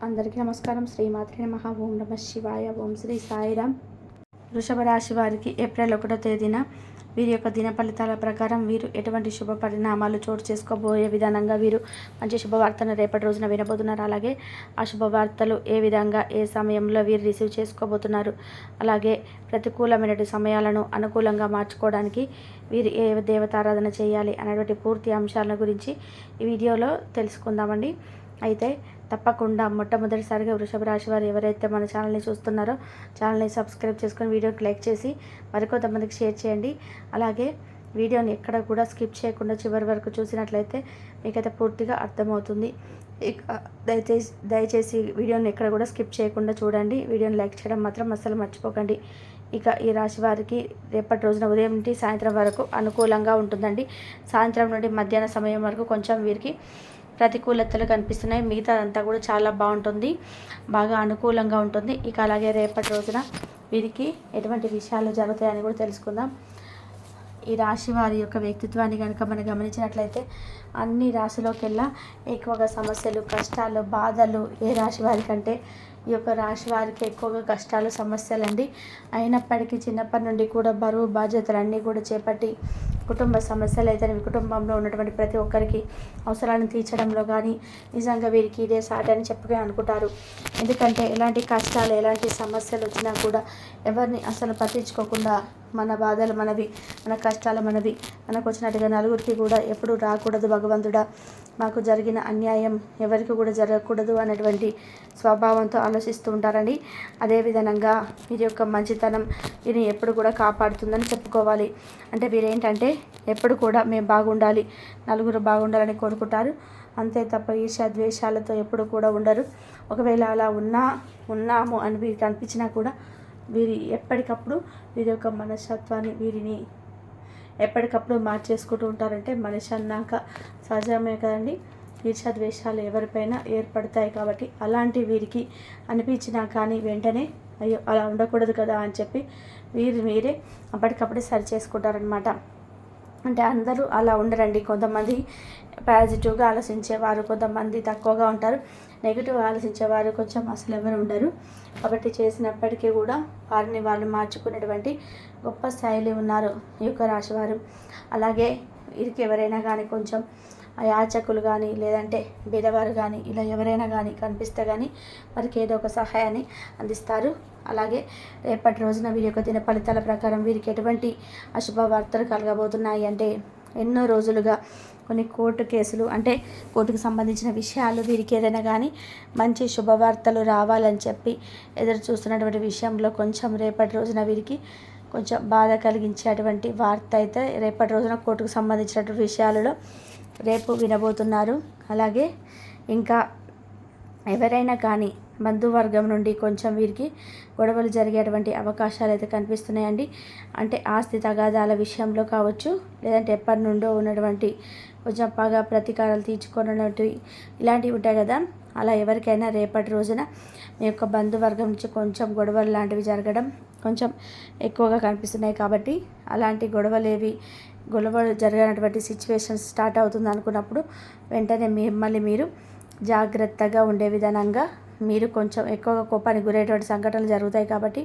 అందరికీ నమస్కారం. శ్రీమాత్రే నమః. ఓం నమః శివాయ. ఓం శ్రీ సాయిరామ్. వృషభ రాశి వారికి ఏప్రిల్ 1వ తేదీన వీరి యొక్క దిన ఫలితాల ప్రకారం వీరు ఎటువంటి శుభ పరిణామాలు చోటు చేసుకోబోయే విధానంగా వీరు మంచి శుభవార్తను రేపటి రోజున వినబోతున్నారు. అలాగే ఆ శుభవార్తలు ఏ విధంగా ఏ సమయంలో వీరు రిసీవ్ చేసుకోబోతున్నారు, అలాగే ప్రతికూలమైన సమయాలను అనుకూలంగా మార్చుకోవడానికి వీరు ఏ దేవతారాధన చేయాలి అనేటువంటి పూర్తి అంశాల గురించి ఈ వీడియోలో తెలుసుకుందామండి. అయితే తప్పకుండా మొట్టమొదటిసారిగా వృషభ రాశి వారు ఎవరైతే మన ఛానల్ని చూస్తున్నారో ఛానల్ని సబ్స్క్రైబ్ చేసుకొని వీడియోకి లైక్ చేసి మరికొంతమందికి షేర్ చేయండి. అలాగే వీడియోని ఎక్కడ కూడా స్కిప్ చేయకుండా చివరి వరకు చూసినట్లయితే మీకైతే పూర్తిగా అర్థమవుతుంది. ఇక దయచేసి వీడియోని ఎక్కడ కూడా స్కిప్ చేయకుండా చూడండి. వీడియోని లైక్ చేయడం మాత్రం అస్సలు మర్చిపోకండి. ఇక ఈ రాశి వారికి రేపటి రోజున ఉదయం నుండి సాయంత్రం వరకు అనుకూలంగా ఉంటుందండి. సాయంత్రం నుండి మధ్యాహ్న సమయం వరకు కొంచెం వీరికి ప్రతికూలతలు కనిపిస్తున్నాయి. మిగతా అంతా కూడా చాలా బాగుంటుంది, బాగా అనుకూలంగా ఉంటుంది. ఇక అలాగే రేపటి రోజున వీరికి ఎటువంటి విషయాలు జరుగుతాయని కూడా తెలుసుకుందాం. ఈ రాశి వారి యొక్క వ్యక్తిత్వాన్ని కనుక మనం గమనించినట్లయితే అన్ని రాశిలోకెల్లా ఎక్కువగా సమస్యలు, కష్టాలు, బాధలు ఏ రాశి వారికంటే ఈ యొక్క రాశి వారికి ఎక్కువగా కష్టాలు, సమస్యలండి. అయినప్పటికీ చిన్నప్పటి నుండి కూడా బరువు బాధ్యతలన్నీ కూడా చేపట్టి కుటుంబ సమస్యలు అయితే కుటుంబంలో ఉన్నటువంటి ప్రతి ఒక్కరికి అవసరాలను తీర్చడంలో కానీ నిజంగా వీరికి ఇదే సాటి అని చెప్పుకొని అనుకుంటారు. ఎందుకంటే ఎలాంటి కష్టాలు, ఎలాంటి సమస్యలు వచ్చినా కూడా ఎవరిని అసలు పట్టించుకోకుండా మన బాధలు మనవి, మన కష్టాలు మనవి, మనకు వచ్చినట్టుగా నలుగురికి కూడా ఎప్పుడు రాకూడదు భగవంతుడా, మాకు జరిగిన అన్యాయం ఎవరికి కూడా జరగకూడదు అనేటువంటి స్వభావంతో ఆలోచిస్తూ ఉంటారండి. అదేవిధంగా వీరి యొక్క మంచితనం వీరిని ఎప్పుడు కూడా కాపాడుతుందని చెప్పుకోవాలి. అంటే వీరేంటంటే ఎప్పుడు కూడా మేము బాగుండాలి, నలుగురు బాగుండాలని కోరుకుంటారు. అంతే తప్ప ఈర్ష్య ద్వేషాలతో ఎప్పుడు కూడా ఉండరు. ఒకవేళ అలా ఉన్నాము అని వీరికి అనిపించినా కూడా వీరి ఎప్పటికప్పుడు వీరి యొక్క మనస్తత్వాన్ని వీరిని ఎప్పటికప్పుడు మార్చేసుకుంటూ ఉంటారంటే మనిషి అన్నాక సహజమే కదండి. ఈర్ష్య ద్వేషాలు ఎవరిపైనా ఏర్పడతాయి. కాబట్టి అలాంటి వీరికి అనిపించినా కానీ వెంటనే అయ్యో అలా ఉండకూడదు కదా అని చెప్పి మీరే అప్పటికప్పుడే సరి చేసుకుంటారనమాట. అంటే అందరూ అలా ఉండరండి. కొంతమంది పాజిటివ్గా ఆలోచించేవారు, కొంతమంది తక్కువగా ఉంటారు. నెగిటివ్గా ఆలోచించేవారు కొంచెం అసలు ఎవరు ఉండరు. కాబట్టి చేసినప్పటికీ కూడా వారిని వాళ్ళు మార్చుకునేటువంటి గొప్ప స్థాయిలో ఉన్నారు ఈ యొక్క రాశివారు. అలాగే వీరికి ఎవరైనా కానీ కొంచెం యాచకులు కానీ లేదంటే బీదవారు కానీ ఇలా ఎవరైనా కానీ కనిపిస్తే కానీ వారికి ఏదో ఒక సహాయాన్ని అందిస్తారు. అలాగే రేపటి రోజున వీరి యొక్క దిన ఫలితాల ప్రకారం వీరికి ఎటువంటి అశుభ వార్తలు కలగబోతున్నాయి అంటే ఎన్నో రోజులుగా కొన్ని కోర్టు కేసులు, అంటే కోర్టుకు సంబంధించిన విషయాలు వీరికి ఏదైనా కానీ మంచి శుభవార్తలు రావాలని చెప్పి ఎదురు చూస్తున్నటువంటి విషయంలో కొంచెం రేపటి రోజున వీరికి కొంచెం బాధ కలిగించేటువంటి వార్త అయితే రేపటి రోజున కోర్టుకు సంబంధించినటువంటి విషయాలలో రేపు వినబోతున్నారు. అలాగే ఇంకా ఎవరైనా కానీ బంధువర్గం నుండి కొంచెం వీరికి గొడవలు జరిగేటువంటి అవకాశాలు అయితే కనిపిస్తున్నాయండి. అంటే ఆస్తి తగాదాల విషయంలో కావచ్చు, లేదంటే ఎప్పటి నుండో ఉన్నటువంటి కొంచెం పగ ప్రతీకారాలు తీర్చుకున్నట్టు ఇలాంటివి ఉంటాయి కదా. అలా ఎవరికైనా రేపటి రోజున మీ యొక్క బంధువర్గం నుంచి కొంచెం గొడవలు లాంటివి జరగడం కొంచెం ఎక్కువగా కనిపిస్తున్నాయి. కాబట్టి అలాంటి గొడవలు జరిగినటువంటి సిచ్యువేషన్స్ స్టార్ట్ అవుతుంది అనుకున్నప్పుడు వెంటనే మిమ్మల్ని మీరు జాగ్రత్తగా ఉండే విధానంగా మీరు కొంచెం ఎక్కువగా కోపానికి గురయ్యేటువంటి సంఘటనలు జరుగుతాయి. కాబట్టి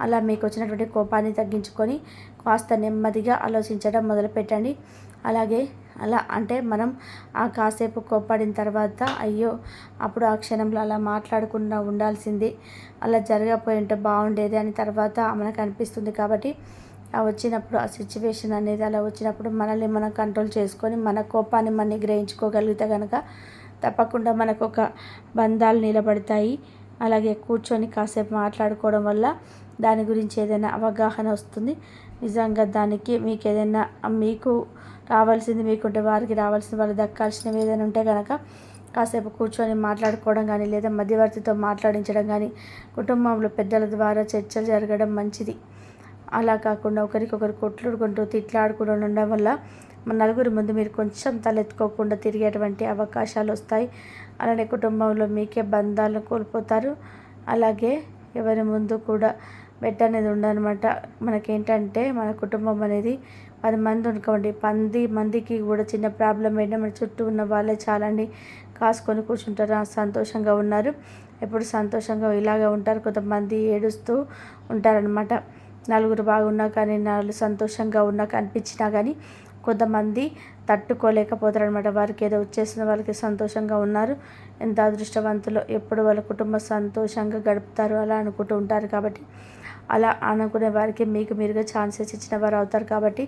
అలా మీకు వచ్చినటువంటి కోపాన్ని తగ్గించుకొని కాస్త నెమ్మదిగా ఆలోచించడం మొదలుపెట్టండి. అలాగే అలా అంటే మనం ఆ కాసేపు కోప్పడిన తర్వాత అయ్యో అప్పుడు ఆ క్షణంలో అలా మాట్లాడకుండా ఉండాల్సింది, అలా జరగకపోయి ఉంటే బాగుండేది అని తర్వాత మనకు అనిపిస్తుంది. కాబట్టి వచ్చినప్పుడు ఆ సిచ్యువేషన్ అనేది అలా వచ్చినప్పుడు మనల్ని మనం కంట్రోల్ చేసుకొని మన కోపాన్ని మనం గ్రహించుకోగలిగితే కనుక తప్పకుండా మనకు ఒక బంధాలు నిలబడతాయి. అలాగే కూర్చొని కాసేపు మాట్లాడుకోవడం వల్ల దాని గురించి ఏదైనా అవగాహన వస్తుంది. నిజంగా దానికి మీకు ఏదైనా మీకు రావాల్సింది మీకుంటే వారికి రావాల్సింది వాళ్ళు దక్కాల్సినవి ఏదైనా ఉంటే కనుక కాసేపు కూర్చొని మాట్లాడుకోవడం కానీ లేదా మధ్యవర్తితో మాట్లాడించడం కానీ కుటుంబంలో పెద్దల ద్వారా చర్చలు జరగడం మంచిది. అలా కాకుండా ఒకరికొకరు కొట్లాడుకుంటూ తిట్లాడుకుంటూ ఉండడం వల్ల మన నలుగురి ముందు మీరు కొంచెం తలెత్తుకోకుండా తిరిగేటువంటి అవకాశాలు వస్తాయి. అలానే కుటుంబంలో మీకే బంధాలను కోల్పోతారు. అలాగే ఎవరి ముందు కూడా బెడ్ అనేది ఉండదనమాట. మనకేంటంటే మన కుటుంబం అనేది 10 మంది అనుకోండి, 10 మందికి కూడా చిన్న ప్రాబ్లం అయినా మన చుట్టూ ఉన్న వాళ్ళే చాలండి. కాసుకొని కూర్చుంటారు, సంతోషంగా ఉన్నారు, ఎప్పుడు సంతోషంగా ఇలాగే ఉంటారు. కొంతమంది ఏడుస్తూ ఉంటారనమాట. నలుగురు బాగున్నా కానీ, నలుగురు సంతోషంగా ఉన్నా కనిపించినా కానీ కొంతమంది తట్టుకోలేకపోతారు అనమాట. వారికి ఏదో వచ్చేసిన వాళ్ళకి సంతోషంగా ఉన్నారు, ఎంత అదృష్టవంతులు, ఎప్పుడు వాళ్ళ కుటుంబం సంతోషంగా గడుపుతారు అలా అనుకుంటూ ఉంటారు. కాబట్టి అలా అనుకునే వారికి మీకు మీరుగా ఛాన్సెస్ ఇచ్చిన వారు అవుతారు. కాబట్టి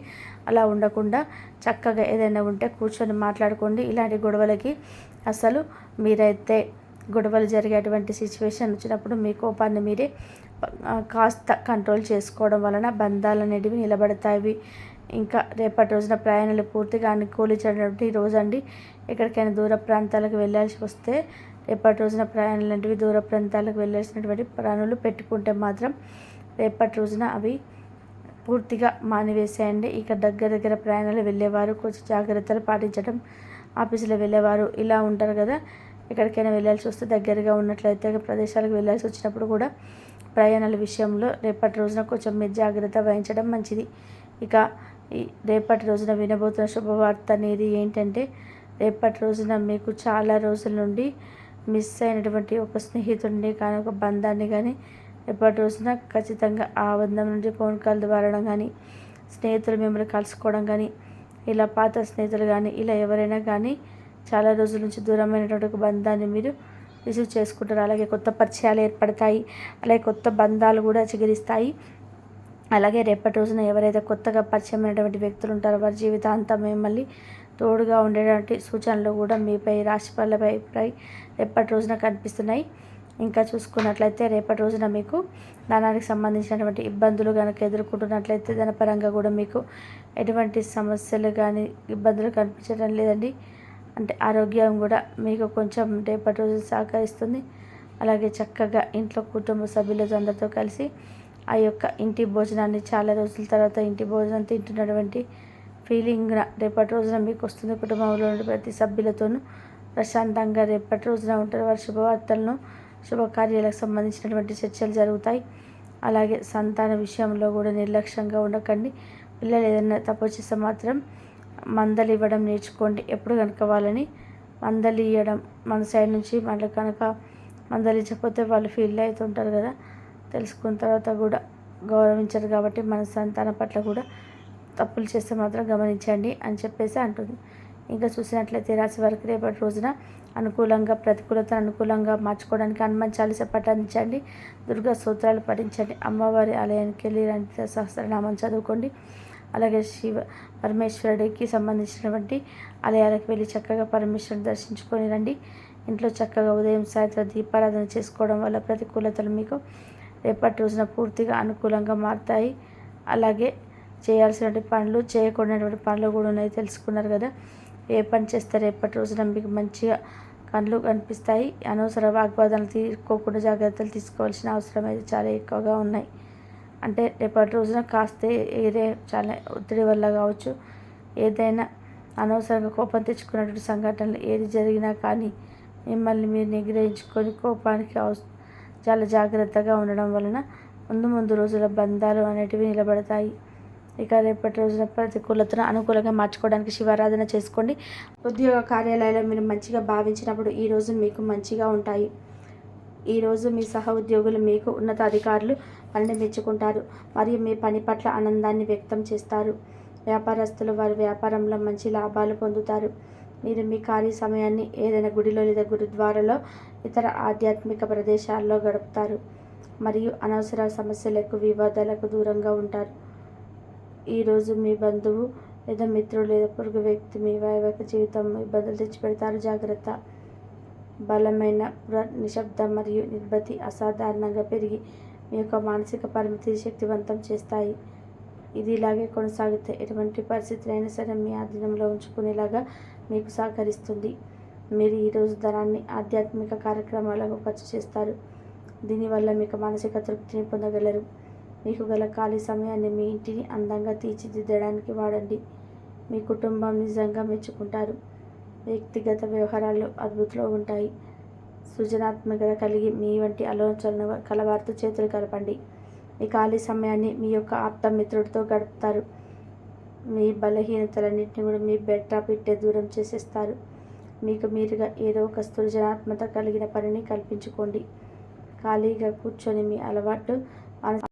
అలా ఉండకుండా చక్కగా ఏదైనా ఉంటే కూర్చొని మాట్లాడుకోండి. ఇలాంటి గొడవలకి అసలు మీరైతే గొడవలు జరిగేటువంటి సిచ్యువేషన్ వచ్చినప్పుడు మీ కోపాన్ని మీరే కాస్త కంట్రోల్ చేసుకోవడం వలన బంధాలు అనేటివి నిలబడతాయి. ఇంకా రేపటి రోజున ప్రయాణాలు పూర్తిగా అనుకూలించినటువంటి రోజు అండి. ఎక్కడికైనా దూర ప్రాంతాలకు వెళ్ళాల్సి వస్తే రేపటి రోజున ప్రయాణాలు అనేటివి దూర ప్రాంతాలకు వెళ్ళాల్సినటువంటి పనులు పెట్టుకుంటే మాత్రం రేపటి రోజున అవి పూర్తిగా మానివేసేయండి. ఇక దగ్గర ప్రయాణాలు వెళ్ళేవారు కొంచెం జాగ్రత్తలు పాటించడం, ఆఫీసులో వెళ్ళేవారు ఇలా ఉంటారు కదా, ఎక్కడికైనా వెళ్ళాల్సి వస్తే దగ్గరగా ఉన్నట్లయితే ప్రదేశాలకు వెళ్ళాల్సి వచ్చినప్పుడు కూడా ప్రయాణాల విషయంలో రేపటి రోజున కొంచెం మీరు జాగ్రత్త వహించడం మంచిది. ఇక ఈ రేపటి రోజున వినబోతున్న శుభవార్త అనేది ఏంటంటే, రేపటి రోజున మీకు చాలా రోజుల నుండి మిస్ అయినటువంటి ఒక స్నేహితుడిని కానీ, ఒక బంధాన్ని కానీ రేపటి రోజున ఖచ్చితంగా ఆ బంధం నుండి ఫోన్ కాల్ ద్వారా కానీ, స్నేహితులు మిమ్మల్ని కలుసుకోవడం కానీ, ఇలా పాత స్నేహితులు కానీ, ఇలా ఎవరైనా కానీ చాలా రోజుల నుంచి దూరమైనటువంటి ఒక బంధాన్ని మీరు రిసీవ్ చేసుకుంటారు. అలాగే కొత్త పరిచయాలు ఏర్పడతాయి, అలాగే కొత్త బంధాలు కూడా చిగురిస్తాయి. అలాగే రేపటి రోజున ఎవరైతే కొత్తగా పరిచయమైనటువంటి వ్యక్తులు ఉంటారో వారి జీవితాంతం మిమ్మల్ని తోడుగా ఉండేటువంటి సూచనలు కూడా మీపై రాశిఫలాలపై రేపటి రోజున కనిపిస్తున్నాయి. ఇంకా చూసుకున్నట్లయితే రేపటి రోజున మీకు ధనానికి సంబంధించినటువంటి ఇబ్బందులు కనుక ఎదుర్కొంటున్నట్లయితే ధనపరంగా కూడా మీకు ఎటువంటి సమస్యలు కానీ ఇబ్బందులు కనిపించడం లేదండి. అంటే ఆరోగ్యం కూడా మీకు కొంచెం రేపటి రోజు సహకరిస్తుంది. అలాగే చక్కగా ఇంట్లో కుటుంబ సభ్యులతో అందరితో కలిసి ఆ యొక్క ఇంటి భోజనాన్ని చాలా రోజుల తర్వాత ఇంటి భోజనం తింటున్నటువంటి ఫీలింగ్ రేపటి రోజున మీకు వస్తుంది. కుటుంబంలో ప్రతి సభ్యులతోనూ ప్రశాంతంగా రేపటి రోజున ఉంటారు. వారి శుభవార్తలను శుభకార్యాలకు సంబంధించినటువంటి చర్చలు జరుగుతాయి. అలాగే సంతాన విషయంలో కూడా నిర్లక్ష్యంగా ఉండకండి. పిల్లలు ఏదైనా తప్పు చేస్తే మాత్రం మందలు ఇవ్వడం నేర్చుకోండి. ఎప్పుడు కనుక వాళ్ళని మందలు ఇవ్వడం మన సైడ్ నుంచి మళ్ళీ కనుక మందలించకపోతే వాళ్ళు ఫీల్ అవుతుంటారు కదా, తెలుసుకున్న తర్వాత కూడా గౌరవించరు. కాబట్టి మన సంతానం పట్ల కూడా తప్పులు చేస్తే మాత్రం గమనించండి అని చెప్పేసి అంటుంది. ఇంకా చూసినట్లయితే రాశి వారికి రేపటి రోజున అనుకూలంగా ప్రతికూలతను అనుకూలంగా మార్చుకోవడానికి హనుమాన్ చాలీసా పఠించండి, దుర్గా స్తోత్రాలు పఠించండి, అమ్మవారి ఆలయానికి వెళ్ళి లలిత సహస్రనామం చదువుకోండి. అలాగే పరమేశ్వరుడికి సంబంధించినటువంటి ఆలయాలకు వెళ్ళి చక్కగా పరమేశ్వరుని దర్శించుకొని రండి. ఇంట్లో చక్కగా ఉదయం సాయంత్రం దీపారాధన చేసుకోవడం వల్ల ప్రతికూలతలు మీకు రేపటి రోజున పూర్తిగా అనుకూలంగా మారుతాయి. అలాగే చేయాల్సినటువంటి పనులు చేయకూడనటువంటి పనులు కూడా ఉన్నాయి, తెలుసుకున్నారు కదా. ఏ పని చేస్తే రేపటి రోజున మీకు మంచిగా కళ్ళు కనిపిస్తాయి. అనవసర వాగ్వాదాలు తీసుకోకుండా జాగ్రత్తలు తీసుకోవాల్సిన అవసరం అయితే చాలా ఎక్కువగా ఉన్నాయి. అంటే రేపటి రోజున కాస్త ఏదే చాలా ఒత్తిడి వల్ల కావచ్చు, ఏదైనా అనవసరంగా కోపం తెచ్చుకున్నటువంటి సంఘటనలు ఏది జరిగినా కానీ మిమ్మల్ని మీరు నిగ్రహించుకొని కోపానికి చాలా జాగ్రత్తగా ఉండడం వలన ముందు రోజుల బంధాలు అనేటివి నిలబడతాయి. ఇక రేపటి రోజున ప్రతికూలతను అనుకూలంగా మార్చుకోవడానికి శివారాధన చేసుకోండి. ఉద్యోగ కార్యాలయాల్లో మీరు మంచిగా భావించినప్పుడు ఈ రోజు మీకు మంచిగా ఉంటాయి. ఈరోజు మీ సహ ఉద్యోగులు మీకు ఉన్నతాధికారులు పనిని మెచ్చుకుంటారు మరియు మీ పని పట్ల ఆనందాన్ని వ్యక్తం చేస్తారు. వ్యాపారస్తులు వారి వ్యాపారంలో మంచి లాభాలు పొందుతారు. మీరు మీ ఖాళీ సమయాన్ని ఏదైనా గుడిలో లేదా గురుద్వారాలో ఇతర ఆధ్యాత్మిక ప్రదేశాల్లో గడుపుతారు మరియు అనవసర సమస్యలకు వివాదాలకు దూరంగా ఉంటారు. ఈరోజు మీ బంధువు లేదా మిత్రుడు లేదా పొరుగు వ్యక్తి మీ వైవాహిక జీవితం ఇబ్బందులు తెచ్చిపెడతారు, జాగ్రత్త. బలమైన నిశ్శబ్దం మరియు నిర్భతి అసాధారణంగా పెరిగి మీ యొక్క మానసిక పరిమితి శక్తివంతం చేస్తాయి. ఇది ఇలాగే కొనసాగితే ఎటువంటి పరిస్థితులైనా సరే మీ ఆధీనంలో ఉంచుకునేలాగా మీకు సహకరిస్తుంది. మీరు ఈరోజు ధనాన్ని ఆధ్యాత్మిక కార్యక్రమాలకు ఖర్చు చేస్తారు. దీనివల్ల మీకు మానసిక తృప్తిని పొందగలరు. మీకు గల ఖాళీ సమయాన్ని మీ ఇంటిని అందంగా తీర్చిదిద్దడానికి వాడండి. మీ కుటుంబం నిజంగా మెచ్చుకుంటారు. వ్యక్తిగత వ్యవహారాలు అద్భుతంలో ఉంటాయి. సృజనాత్మకత కలిగి మీ వంటి ఆలోచనలు కలవారితో చేతులు కలపండి. మీ ఖాళీ సమయాన్ని మీ యొక్క ఆప్త మిత్రుడితో గడుపుతారు. మీ బలహీనతలన్నింటినీ కూడా మీ బెట్ట పెట్టే దూరం చేసేస్తారు. మీకు మీరుగా ఏదో ఒక సృజనాత్మకత కలిగిన పనిని కల్పించుకోండి. ఖాళీగా కూర్చొని మీ అలవాటు